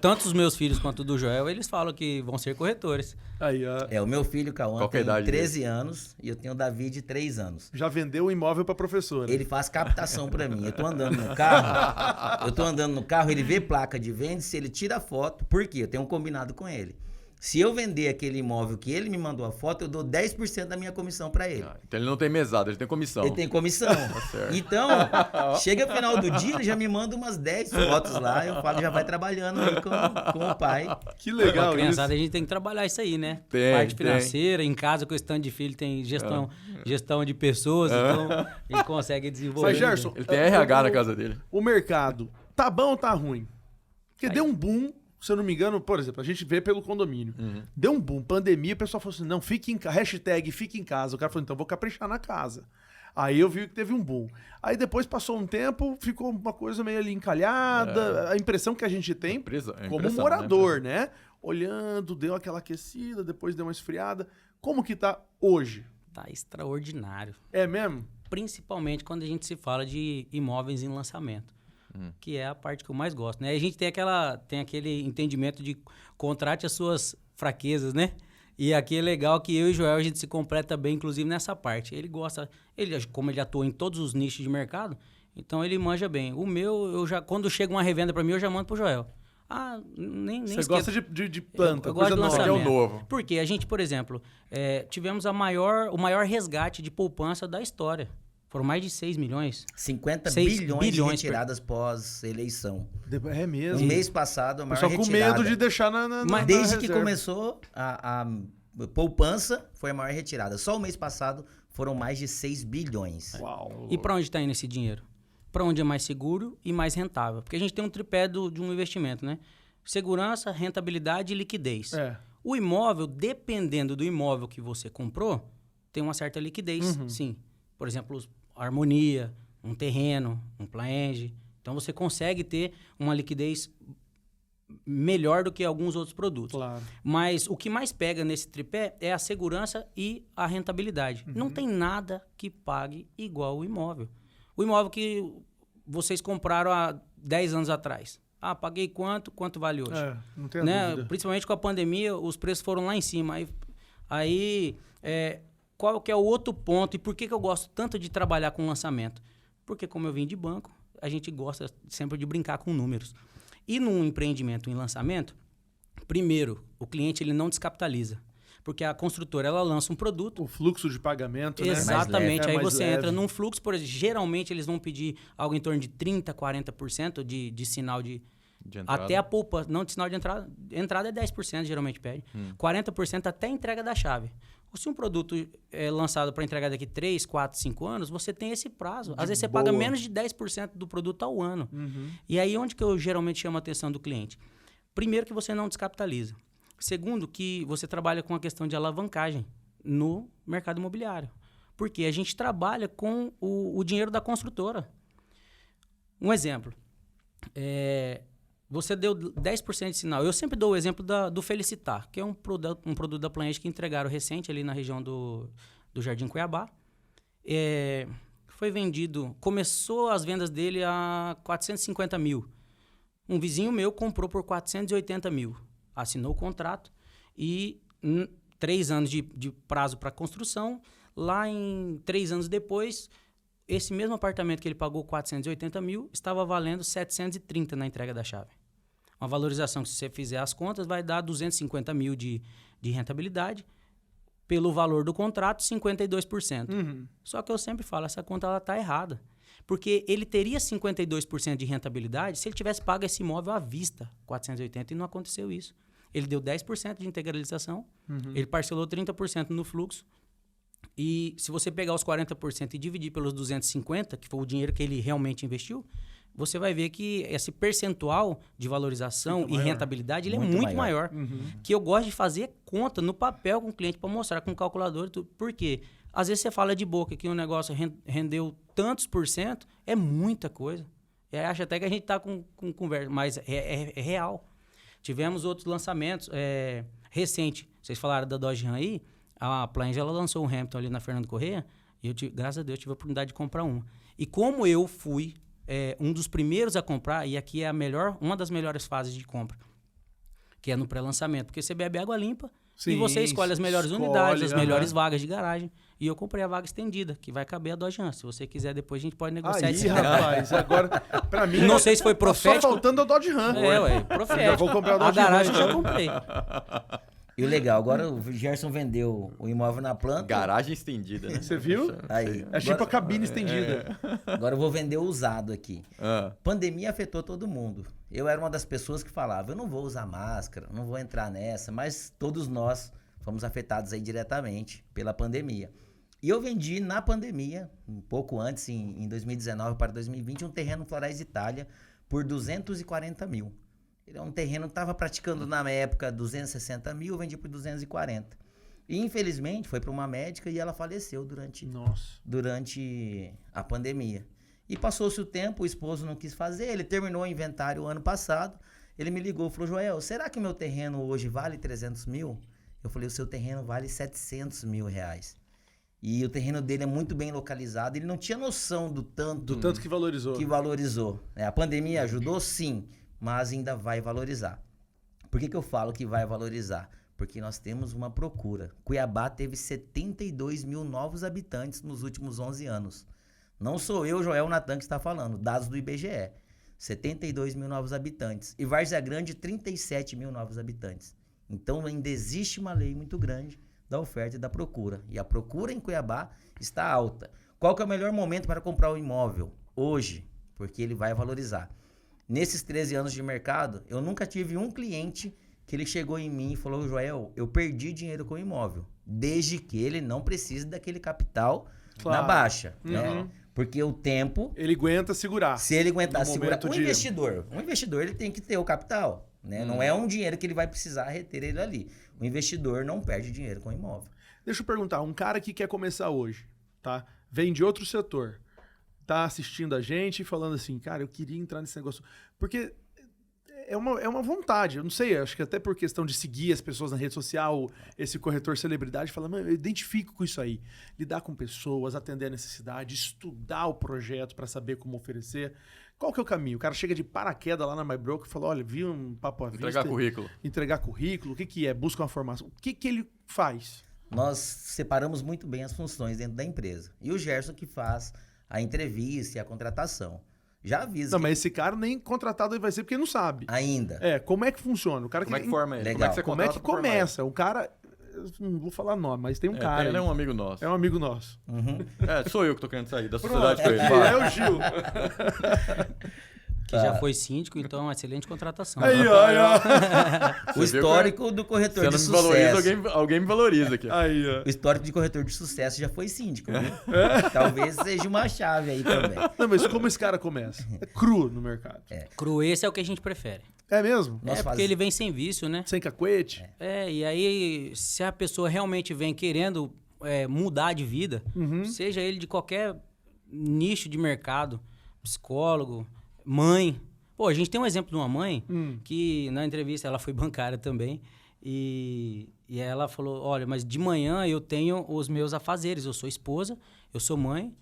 tanto os meus filhos quanto o do Joel, eles falam que vão ser corretores. Aí, ó. O meu filho, Cauã, tem 13 anos e eu tenho o Davi de 3 anos. Já vendeu o imóvel para professora. Ele faz captação para mim. Eu tô andando no carro, ele vê placa de venda, se ele tira a foto, por quê? Eu tenho um combinado com ele. Se eu vender aquele imóvel que ele me mandou a foto, eu dou 10% da minha comissão para ele. Então ele não tem mesada, ele tem comissão. Ele tem comissão. Então, chega no final do dia, ele já me manda umas 10 fotos lá, eu falo, já vai trabalhando aí com o pai. Que legal isso. Criançada, a gente tem que trabalhar isso aí, né? Parte financeira, em casa com o stand de filho tem gestão de pessoas, então a gente consegue desenvolver. Mas, Gerson, ele tem RH na casa dele. O mercado, tá bom ou tá ruim? Porque deu um boom. Se eu não me engano, por exemplo, a gente vê pelo condomínio. Deu um boom, pandemia, o pessoal falou assim, não, fique em casa, hashtag fique em casa. O cara falou, então vou caprichar na casa. Aí eu vi que teve um boom. Aí depois passou um tempo, ficou uma coisa meio ali encalhada. A impressão que a gente tem como morador, né? Olhando, deu aquela aquecida, depois deu uma esfriada. Como que tá hoje? Tá extraordinário. É mesmo? Principalmente quando a gente se fala de imóveis em lançamento. Que é a parte que eu mais gosto, né? A gente tem aquele entendimento de contrate as suas fraquezas, né? E aqui é legal que eu e o Joel, a gente se completa bem, inclusive, nessa parte. Ele gosta, como ele atua em todos os nichos de mercado, então ele manja bem. O meu, quando chega uma revenda para mim, eu já mando pro Joel. Nem Você gosta de planta, eu gosto de lançamento. É o novo. Porque a gente, por exemplo, tivemos o maior resgate de poupança da história. Foram mais de 6 milhões. 50 bilhões de retiradas pós-eleição. É mesmo? No mês passado, a maior só retirada. com medo de deixar na Mas desde na que começou a poupança, foi a maior retirada. Só o mês passado foram mais de 6 bilhões. Uau. E para onde está indo esse dinheiro? Para onde é mais seguro e mais rentável. Porque a gente tem um tripé de um investimento, né? Segurança, rentabilidade e liquidez. O imóvel, dependendo do imóvel que você comprou, tem uma certa liquidez, sim. Por exemplo, harmonia, um terreno, um plaenge. Então, você consegue ter uma liquidez melhor do que alguns outros produtos. Claro. Mas o que mais pega nesse tripé é a segurança e a rentabilidade. Não tem nada que pague igual o imóvel. O imóvel que vocês compraram há 10 anos atrás. Paguei quanto vale hoje? Não tenho dúvida. Principalmente com a pandemia, os preços foram lá em cima. Aí qual que é o outro ponto e por que eu gosto tanto de trabalhar com lançamento? Porque como eu vim de banco, a gente gosta sempre de brincar com números. E num empreendimento em lançamento, primeiro, o cliente ele não descapitaliza. Porque a construtora ela lança um produto. O fluxo de pagamento, exatamente. né? Aí você entra num fluxo, por exemplo, geralmente eles vão pedir algo em torno de 30%, 40% de sinal de entrada. Até a poupança, não de sinal de entrada. Entrada é 10%, geralmente pede. 40% até a entrega da chave. Se um produto é lançado para entregar daqui 3, 4, 5 anos, você tem esse prazo. Às vezes você paga menos de 10% do produto ao ano. E aí onde que eu geralmente chamo a atenção do cliente? Primeiro que você não descapitaliza. Segundo que você trabalha com a questão de alavancagem no mercado imobiliário. Porque a gente trabalha com o dinheiro da construtora. Um exemplo. Você deu 10% de sinal. Eu sempre dou o exemplo do Felicitar, que é um produto da Plaenge que entregaram recente ali na região do Jardim Cuiabá. Foi vendido, começou as vendas dele a 450 mil. Um vizinho meu comprou por 480 mil. Assinou o contrato e 3 anos de prazo para construção. Lá em 3 anos depois, esse mesmo apartamento que ele pagou 480 mil estava valendo 730 na entrega da chave. Uma valorização que, se você fizer as contas, vai dar 250 mil de rentabilidade. Pelo valor do contrato, 52%. Uhum. Só que eu sempre falo, essa conta está errada. Porque ele teria 52% de rentabilidade se ele tivesse pago esse imóvel à vista, 480, e não aconteceu isso. Ele deu 10% de integralização, ele parcelou 30% no fluxo, e se você pegar os 40% e dividir pelos 250, que foi o dinheiro que ele realmente investiu, você vai ver que esse percentual de valorização e rentabilidade ele é muito maior. Que eu gosto de fazer conta no papel com o cliente para mostrar com o calculador e tudo. Por quê? Às vezes você fala de boca que o negócio rendeu tantos %, é muita coisa. Acha até que a gente está com conversa, mas é real. Tivemos outros lançamentos recentes. Vocês falaram da Dodge Ram aí. A Plaenge, ela lançou um Hampton ali na Fernando Corrêa e eu, graças a Deus, tive a oportunidade de comprar uma. E como eu fui um dos primeiros a comprar, e aqui é uma das melhores fases de compra, que é no pré-lançamento, porque você bebe água limpa e você escolhe as melhores unidades, as melhores vagas de garagem. E eu comprei a vaga estendida, que vai caber a Dodge Ram. Se você quiser, depois a gente pode negociar Aí, rapaz, agora, pra mim... Não sei se foi profético. Só faltando a Dodge Ram. Profético. Já vou comprar a Dodge Ram. A garagem eu já comprei. E o legal, agora o Gerson vendeu o imóvel na planta. Garagem estendida, né? Você viu? Aí, É tipo a cabine estendida. Agora eu vou vender o usado aqui. Pandemia afetou todo mundo. Eu era uma das pessoas que falava, eu não vou usar máscara, não vou entrar nessa, mas todos nós fomos afetados aí diretamente pela pandemia. E eu vendi na pandemia, um pouco antes, em 2019 para 2020, um terreno Florais Itália por 240 mil. Ele é um terreno que estava praticando na época 260 mil, eu vendi por 240. E infelizmente foi para uma médica e ela faleceu durante a pandemia. E passou-se o tempo, o esposo não quis fazer, ele terminou o inventário ano passado, ele me ligou e falou, Joel, será que o meu terreno hoje vale 300 mil? Eu falei, o seu terreno vale 700 mil reais. E o terreno dele é muito bem localizado, ele não tinha noção do tanto que valorizou. A pandemia ajudou, sim, mas ainda vai valorizar. Por que eu falo que vai valorizar? Porque nós temos uma procura. Cuiabá teve 72 mil novos habitantes nos últimos 11 anos. Não sou eu, Joel Natan, que está falando, dados do IBGE. 72 mil novos habitantes. E Várzea Grande, 37 mil novos habitantes. Então ainda existe uma lei muito grande da oferta e da procura. E a procura em Cuiabá está alta. Qual que é o melhor momento para comprar o imóvel? Hoje, porque ele vai valorizar. Nesses 13 anos de mercado, eu nunca tive um cliente que ele chegou em mim e falou, Joel, eu perdi dinheiro com o imóvel, desde que ele não precise daquele capital na baixa, né? Porque o tempo... Ele aguenta segurar. Se ele aguentar segurar... Um investidor ele tem que ter o capital, né? Não é um dinheiro que ele vai precisar reter ele ali. O investidor não perde dinheiro com o imóvel. Deixa eu perguntar, um cara que quer começar hoje, tá? Vem de outro setor, tá assistindo a gente e falando assim, cara, eu queria entrar nesse negócio. Porque é uma vontade, eu não sei, acho que até por questão de seguir as pessoas na rede social, esse corretor celebridade fala, mano, eu identifico com isso aí. Lidar com pessoas, atender a necessidade, estudar o projeto para saber como oferecer. Qual que é o caminho? O cara chega de paraquedas lá na MyBroker e fala, olha, vi um papo à vista. Entregar currículo. O que é? Busca uma formação. O que ele faz? Nós separamos muito bem as funções dentro da empresa. E o Gerson que faz a entrevista e a contratação. Já avisa. Não, mas esse cara nem contratado vai ser porque não sabe. Ainda. Como é que funciona? O cara como é que forma ele? Legal. Como é que começa? O cara... Eu não vou falar nome, mas tem um cara. Ele é um amigo nosso. É um amigo nosso. Sou eu que tô querendo sair da sociedade com ele. É o Gil. Que já foi síndico, então é uma excelente contratação. Aí, ó. O histórico do corretor de sucesso. Se eu não me valorizo, alguém me valoriza aqui. Aí, ó. O histórico de corretor de sucesso já foi síndico, viu? Talvez seja uma chave aí também. Não, mas como esse cara começa? É cru no mercado. Cru, esse é o que a gente prefere. É mesmo? Porque ele vem sem vício, né? Sem cacuete? E aí, se a pessoa realmente vem querendo mudar de vida, seja ele de qualquer nicho de mercado, psicólogo, mãe. Pô, a gente tem um exemplo de uma mãe que na entrevista ela foi bancária também e ela falou, olha, mas de manhã eu tenho os meus afazeres, eu sou esposa, eu sou mãe,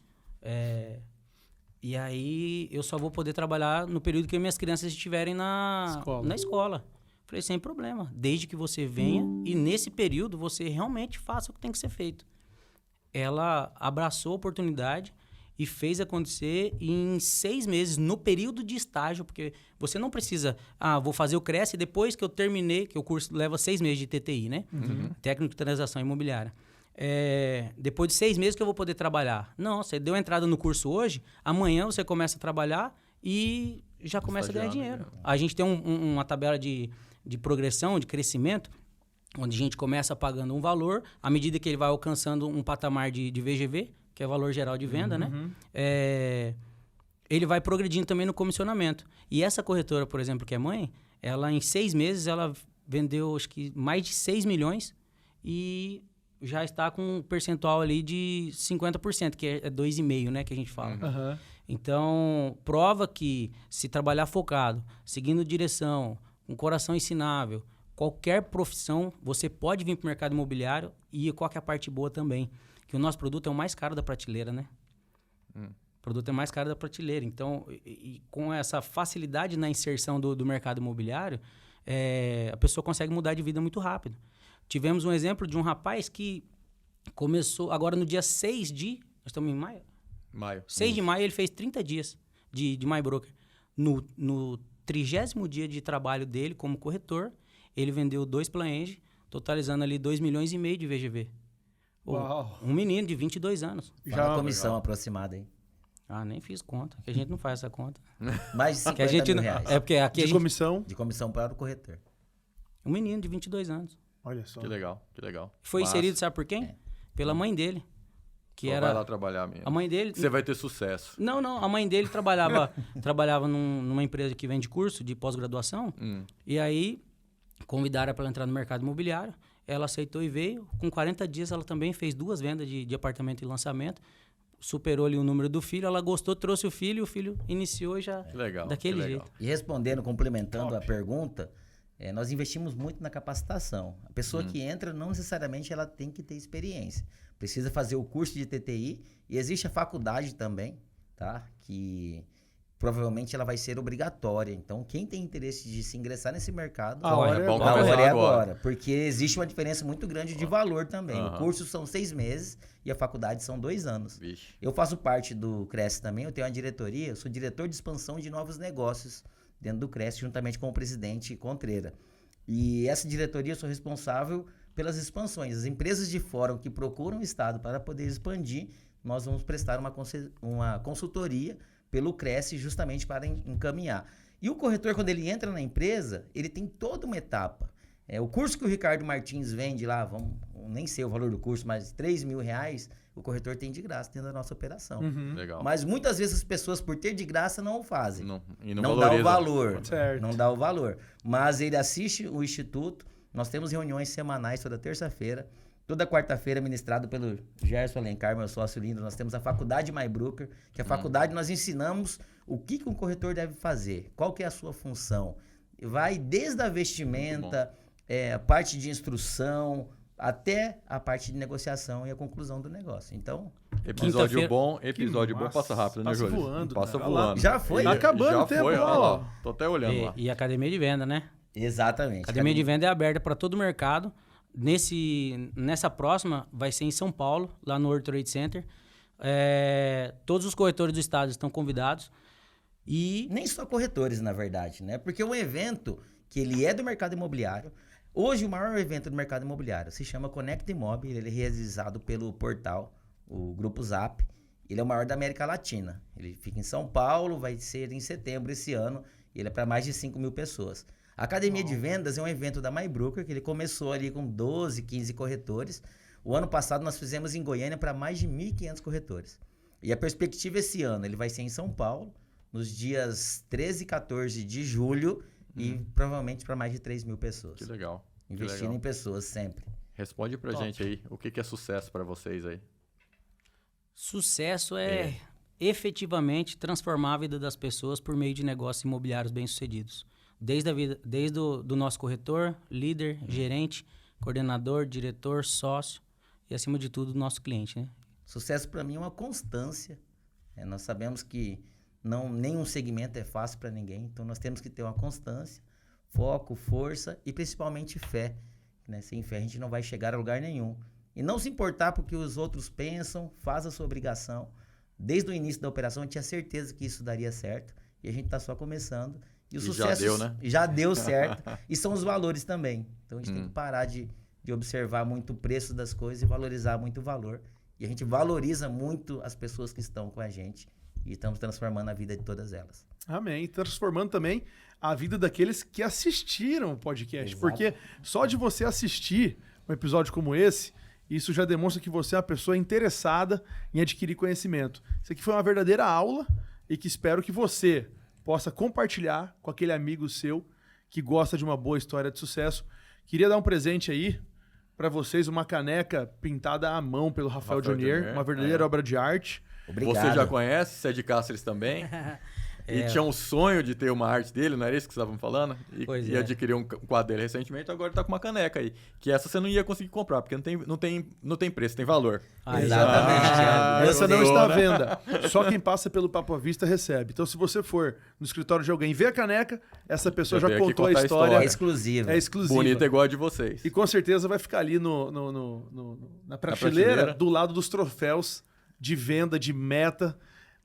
e aí eu só vou poder trabalhar no período que minhas crianças estiverem na escola. Falei, sem problema, desde que você venha e nesse período você realmente faça o que tem que ser feito. Ela abraçou a oportunidade e fez acontecer em 6 meses, no período de estágio, porque você não precisa, vou fazer o Cresce depois que eu terminei, que o curso leva 6 meses de TTI, né? Técnico de Transação Imobiliária. Depois de 6 meses que eu vou poder trabalhar. Não, você deu entrada no curso hoje, amanhã você começa a trabalhar e já começa a ganhar dinheiro. A gente tem uma tabela de progressão, de crescimento, onde a gente começa pagando um valor, à medida que ele vai alcançando um patamar de VGV, que é valor geral de venda, né? Ele vai progredindo também no comissionamento. E essa corretora, por exemplo, que é mãe, ela em 6 meses, ela vendeu, acho que mais de 6 milhões e já está com um percentual ali de 50%, que é 2,5%, né? Que a gente fala. Então, prova que se trabalhar focado, seguindo direção, com coração ensinável, qualquer profissão, você pode vir para o mercado imobiliário e qual que é a parte boa também? Que o nosso produto é o mais caro da prateleira, né? O produto é mais caro da prateleira. Então, com essa facilidade na inserção do mercado imobiliário, a pessoa consegue mudar de vida muito rápido. Tivemos um exemplo de um rapaz que começou agora no dia 6 de... Nós estamos em maio? 6 de maio ele fez 30 dias de MyBroker. No 30º dia de trabalho dele como corretor, ele vendeu 2 Planenge, totalizando ali 2,5 milhões de VGV. Uau. Um menino de 22 anos. Já uma comissão aproximada aí. Nem fiz conta, que a gente não faz essa conta. Mais de 50 mil reais. Porque aqui comissão? De comissão para o corretor. Um menino de 22 anos. Olha só. Que legal, que legal. Foi inserido, sabe por quem? Pela mãe dele. Que só era vai lá trabalhar mesmo. A mãe dele... Você vai ter sucesso. Não, a mãe dele trabalhava numa empresa que vende curso de pós-graduação. E aí, convidaram para ela entrar no mercado imobiliário. Ela aceitou e veio. Com 40 dias, ela também fez 2 vendas de apartamento e lançamento. Superou ali o número do filho. Ela gostou, trouxe o filho. E o filho iniciou já daquele jeito. E respondendo, complementando a pergunta, nós investimos muito na capacitação. A pessoa que entra, não necessariamente ela tem que ter experiência. Precisa fazer o curso de TTI. E existe a faculdade também, tá? Que... provavelmente ela vai ser obrigatória. Então, quem tem interesse de se ingressar nesse mercado... A hora é agora. Porque existe uma diferença muito grande de valor também. O curso são 6 meses e a faculdade são 2 anos. Vixe. Eu faço parte do Cresce também. Eu tenho uma diretoria. Eu sou diretor de expansão de novos negócios dentro do Cresce, juntamente com o presidente Contreira. E essa diretoria eu sou responsável pelas expansões. As empresas de fora que procuram o Estado para poder expandir, nós vamos prestar uma consultoria pelo Cresce justamente para encaminhar. E o corretor, quando ele entra na empresa, ele tem toda uma etapa. O curso que o Ricardo Martins vende lá, nem sei o valor do curso, mas R$3.000, o corretor tem de graça dentro da nossa operação. Legal. Mas muitas vezes as pessoas, por ter de graça, não o fazem. Não dá o valor. Certo. Não dá o valor. Mas ele assiste o Instituto. Nós temos reuniões semanais toda terça-feira. Toda quarta-feira, ministrado pelo Gerson Alencar, meu sócio lindo, nós temos a faculdade MyBroker, que a faculdade nós ensinamos o que um corretor deve fazer, qual que é a sua função. Vai desde a vestimenta, a parte de instrução, até a parte de negociação e a conclusão do negócio. Então... Episódio bom passa rápido, né, Passa Júlio? voando. Passa Cara. voando. Já foi? Tá acabando o tempo. Olha lá. Tô até olhando lá. E a academia de venda, né? Exatamente. A academia de venda é aberta para todo o mercado. Nessa próxima vai ser em São Paulo, lá no World Trade Center. Todos os corretores do estado estão convidados. E nem só corretores, na verdade, né? Porque um evento que ele é do mercado imobiliário, hoje o maior evento do mercado imobiliário se chama Conecta Imob, ele é realizado pelo portal, o Grupo Zap. Ele é o maior da América Latina. Ele fica em São Paulo, vai ser em setembro esse ano, e ele é para mais de 5.000 pessoas. A Academia de Vendas é um evento da MyBroker, que ele começou ali com 12, 15 corretores. O ano passado nós fizemos em Goiânia para mais de 1.500 corretores. E a perspectiva esse ano, ele vai ser em São Paulo, nos dias 13 e 14 de julho, e provavelmente para mais de 3.000 pessoas. Que legal. Investindo em pessoas sempre. Responde pra gente aí, o que é sucesso pra vocês aí? Sucesso é efetivamente transformar a vida das pessoas por meio de negócios imobiliários bem-sucedidos. Desde do nosso corretor, líder, gerente, coordenador, diretor, sócio e, acima de tudo, do nosso cliente, né? Sucesso para mim é uma constância. Nós sabemos que nenhum segmento é fácil para ninguém, então nós temos que ter uma constância, foco, força e principalmente fé. Né? Sem fé a gente não vai chegar a lugar nenhum. E não se importar porque os outros pensam, faz a sua obrigação. Desde o início da operação eu tinha certeza que isso daria certo e a gente está só começando. E o sucesso já deu, né? Já deu certo. E são os valores também. Então a gente tem que parar de observar muito o preço das coisas e valorizar muito o valor. E a gente valoriza muito as pessoas que estão com a gente e estamos transformando a vida de todas elas. Amém. Transformando também a vida daqueles que assistiram o podcast. Exato. Porque só de você assistir um episódio como esse, isso já demonstra que você é uma pessoa interessada em adquirir conhecimento. Isso aqui foi uma verdadeira aula e que espero que você possa compartilhar com aquele amigo seu que gosta de uma boa história de sucesso. Queria dar um presente aí para vocês, uma caneca pintada à mão pelo Rafael Jonier, uma verdadeira obra de arte. Obrigado. Você já conhece, você é de Cáceres também. E tinha um sonho de ter uma arte dele, não era isso que vocês estavam falando? E adquiriu um quadro dele recentemente, agora tá com uma caneca aí. Que essa você não ia conseguir comprar, porque não tem preço, tem valor. Exatamente. Essa não está à venda. Só quem passa pelo Papo à Vista recebe. Então, se você for no escritório de alguém e ver a caneca, essa pessoa já contou a história. É exclusiva. É exclusiva. Bonita igual a de vocês. E com certeza vai ficar ali na prateleira, do lado dos troféus de venda, de meta.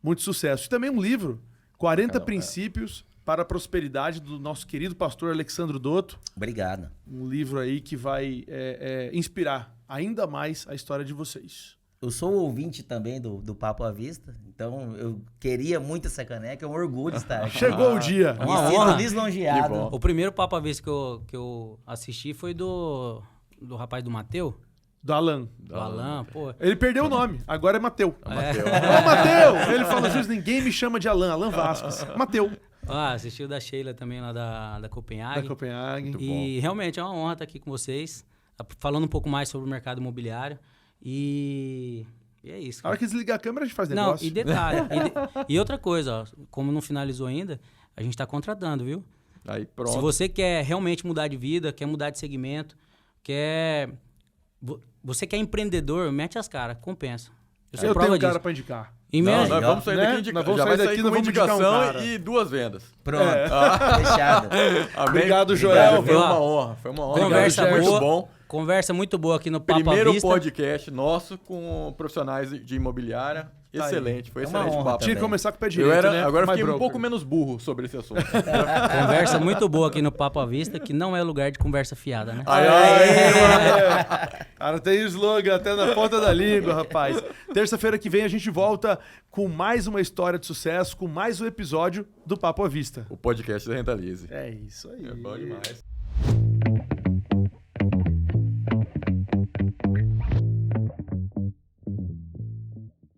Muito sucesso. E também um livro, 40 princípios para a prosperidade, do nosso querido pastor Alexandro Dotto. Obrigado. Um livro aí que vai inspirar ainda mais a história de vocês. Eu sou ouvinte também do Papo à Vista, então eu queria muito essa caneca, é um orgulho estar aqui. Chegou o dia. Uma Me honra. sinto lisonjeado. Que bom. O primeiro Papo à Vista que eu assisti foi do rapaz do Mateu. Do Alan. Do Alan, pô. Ele perdeu o nome, agora é Mateu. Mateu. Ô, Mateu! Ele falou, Jesus, ninguém me chama de Alan Vasquez. Mateu. Assistiu da Sheila também lá da Copenhague. Da Copenhague. E realmente é uma honra estar aqui com vocês, falando um pouco mais sobre o mercado imobiliário. E é isso. A hora que desligar a câmera, a gente faz Não, negócio. e detalhe. E outra coisa, ó, como não finalizou ainda, a gente está contratando, viu? Aí pronto. Se você quer realmente mudar de vida, quer mudar de segmento, você quer empreendedor, mete as caras, compensa. Eu sou Eu prova tenho um disso. cara pra indicar. Em Não, média, nós vamos sair né? daqui indicação. Nós vamos Já sair vai daqui, sair nós com vamos indicar um indicação cara. e 2 vendas. Pronto. Fechado. Amém? Obrigado, Joel. Foi uma honra. Foi uma honra. Conversa Obrigado, boa. muito bom. Conversa muito boa aqui no Papo à Primeiro Vista. podcast nosso com profissionais de imobiliária. Tá Excelente. Foi É uma excelente honra papo. Tinha que começar com o pé direito, né? Agora eu My fiquei um broker. pouco menos burro sobre esse assunto. Conversa muito boa aqui no Papo à Vista, que não é lugar de conversa fiada, né? Cara, tem slogan até na ponta da língua, rapaz. Terça-feira que vem a gente volta com mais uma história de sucesso, com mais um episódio do Papo à Vista. O podcast da Rentalize. É isso aí. É bom demais.